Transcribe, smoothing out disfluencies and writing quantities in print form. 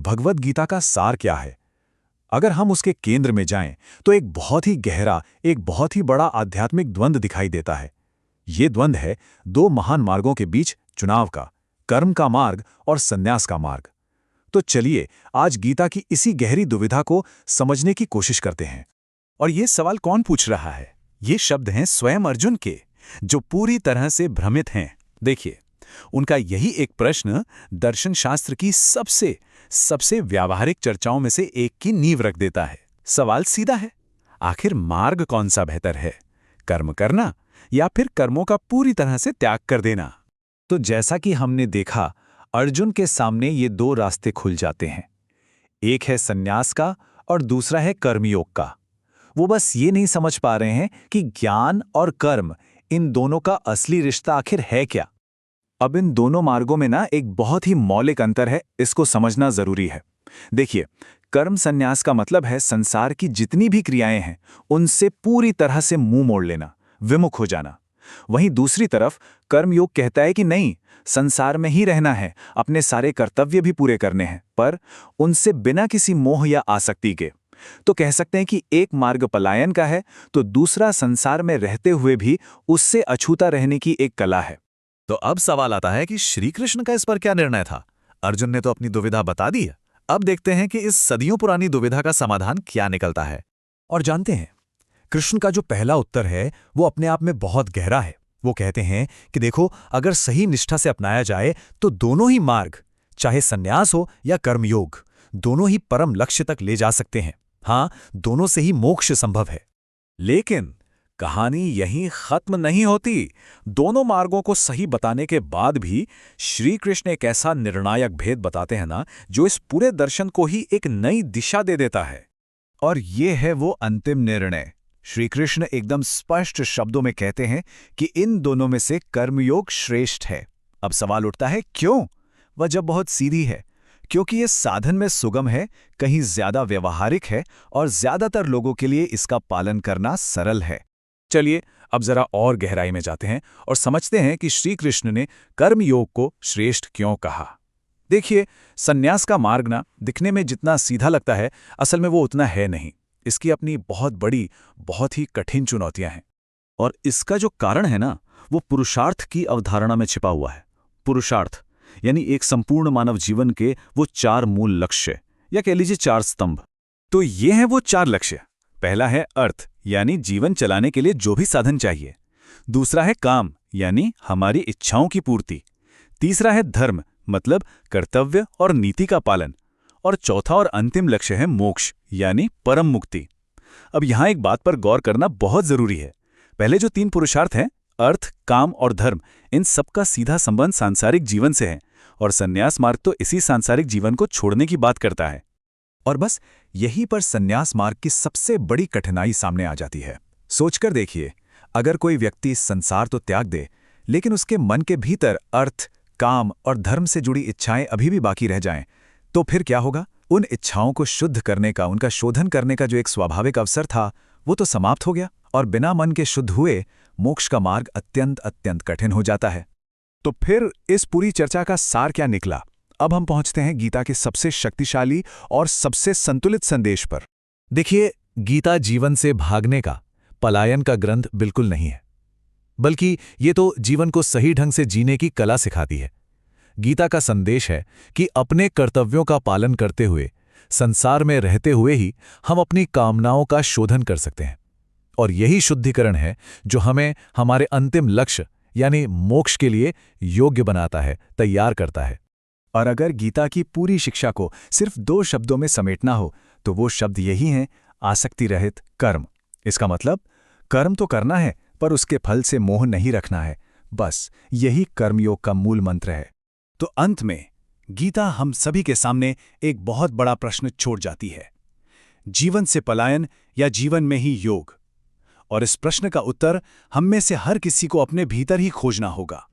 भगवद गीता का सार क्या है? अगर हम उसके केंद्र में जाएं, तो एक बहुत ही गहरा, एक बहुत ही बड़ा आध्यात्मिक द्वंद्व दिखाई देता है। ये द्वंद्व है दो महान मार्गों के बीच चुनाव का, कर्म का मार्ग और संन्यास का मार्ग। तो चलिए आज गीता की इसी गहरी दुविधा को समझने की कोशिश करते हैं। और ये सवाल कौन पूछ रहा है? ये शब्द हैं स्वयं अर्जुन के, जो पूरी तरह से भ्रमित हैं। देखिए, उनका यही एक प्रश्न दर्शन शास्त्र की सबसे व्यावहारिक चर्चाओं में से एक की नींव रख देता है। सवाल सीधा है, आखिर मार्ग कौन सा बेहतर है, कर्म करना या फिर कर्मों का पूरी तरह से त्याग कर देना? तो जैसा कि हमने देखा, अर्जुन के सामने ये दो रास्ते खुल जाते हैं। एक है संन्यास का और दूसरा है कर्मयोग का। वो बस ये नहीं समझ पा रहे हैं कि ज्ञान और कर्म, इन दोनों का असली रिश्ता आखिर है क्या। अब इन दोनों मार्गों में ना एक बहुत ही मौलिक अंतर है, इसको समझना जरूरी है। देखिए, कर्म संन्यास का मतलब है संसार की जितनी भी क्रियाएं हैं उनसे पूरी तरह से मुंह मोड़ लेना, विमुख हो जाना। वहीं दूसरी तरफ कर्मयोग कहता है कि नहीं, संसार में ही रहना है, अपने सारे कर्तव्य भी पूरे करने हैं, पर उनसे बिना किसी मोह या आसक्ति के। तो कह सकते हैं कि एक मार्ग पलायन का है, तो दूसरा संसार में रहते हुए भी उससे अछूता रहने की एक कला है। तो अब सवाल आता है कि श्री कृष्ण का इस पर क्या निर्णय था? अर्जुन ने तो अपनी दुविधा बता दी है। अब देखते हैं कि इस सदियों पुरानी दुविधा का समाधान क्या निकलता है। और जानते हैं, कृष्ण का जो पहला उत्तर है वो अपने आप में बहुत गहरा है। वो कहते हैं कि देखो, अगर सही निष्ठा से अपनाया जाए तो दोनों ही मार्ग, चाहे संन्यास हो या कर्मयोग, दोनों ही परम लक्ष्य तक ले जा सकते हैं। हाँ, दोनों से ही मोक्ष संभव है। लेकिन कहानी यहीं खत्म नहीं होती। दोनों मार्गों को सही बताने के बाद भी श्री कृष्ण एक ऐसा निर्णायक भेद बताते हैं ना, जो इस पूरे दर्शन को ही एक नई दिशा दे देता है। और ये है वो अंतिम निर्णय। श्री कृष्ण एकदम स्पष्ट शब्दों में कहते हैं कि इन दोनों में से कर्मयोग श्रेष्ठ है। अब सवाल उठता है, क्यों? वजह बहुत सीधी है, क्योंकि ये साधन में सुगम है, कहीं ज्यादा व्यवहारिक है और ज्यादातर लोगों के लिए इसका पालन करना सरल है। चलिए अब जरा और गहराई में जाते हैं और समझते हैं कि श्री कृष्ण ने कर्मयोग को श्रेष्ठ क्यों कहा। देखिए, संन्यास का मार्ग ना दिखने में जितना सीधा लगता है, असल में वो उतना है नहीं। इसकी अपनी बहुत बड़ी, बहुत ही कठिन चुनौतियां हैं। और इसका जो कारण है ना, वो पुरुषार्थ की अवधारणा में छिपा हुआ है। पुरुषार्थ यानी एक संपूर्ण मानव जीवन के वो चार मूल लक्ष्य, या कह लीजिए चार स्तंभ। तो ये हैं वो चार लक्ष्य। पहला है अर्थ, यानी जीवन चलाने के लिए जो भी साधन चाहिए। दूसरा है काम, यानी हमारी इच्छाओं की पूर्ति। तीसरा है धर्म, मतलब कर्तव्य और नीति का पालन। और चौथा और अंतिम लक्ष्य है मोक्ष, यानी परम मुक्ति। अब यहां एक बात पर गौर करना बहुत जरूरी है। पहले जो तीन पुरुषार्थ हैं, अर्थ, काम और धर्म, इन सबका सीधा संबंध सांसारिक जीवन से है, और संन्यास मार्ग तो इसी सांसारिक जीवन को छोड़ने की बात करता है। और बस यहीं पर संन्यास मार्ग की सबसे बड़ी कठिनाई सामने आ जाती है। सोचकर देखिए, अगर कोई व्यक्ति संसार तो त्याग दे, लेकिन उसके मन के भीतर अर्थ, काम और धर्म से जुड़ी इच्छाएं अभी भी बाकी रह जाएं, तो फिर क्या होगा? उन इच्छाओं को शुद्ध करने का, उनका शोधन करने का जो एक स्वाभाविक अवसर था, वो तो समाप्त हो गया, और बिना मन के शुद्ध हुए मोक्ष का मार्ग अत्यंत अत्यंत कठिन हो जाता है। तो फिर इस पूरी चर्चा का सार क्या निकला? अब हम पहुंचते हैं गीता के सबसे शक्तिशाली और सबसे संतुलित संदेश पर। देखिए, गीता जीवन से भागने का, पलायन का ग्रंथ बिल्कुल नहीं है, बल्कि ये तो जीवन को सही ढंग से जीने की कला सिखाती है। गीता का संदेश है कि अपने कर्तव्यों का पालन करते हुए, संसार में रहते हुए ही हम अपनी कामनाओं का शोधन कर सकते हैं। और यही शुद्धिकरण है जो हमें हमारे अंतिम लक्ष्य यानी मोक्ष के लिए योग्य बनाता है, तैयार करता है। और अगर गीता की पूरी शिक्षा को सिर्फ दो शब्दों में समेटना हो, तो वो शब्द यही हैं, आसक्ति रहित कर्म। इसका मतलब कर्म तो करना है, पर उसके फल से मोह नहीं रखना है। बस यही कर्मयोग का मूल मंत्र है। तो अंत में गीता हम सभी के सामने एक बहुत बड़ा प्रश्न छोड़ जाती है, जीवन से पलायन या जीवन में ही योग। और इस प्रश्न का उत्तर हम में से हर किसी को अपने भीतर ही खोजना होगा।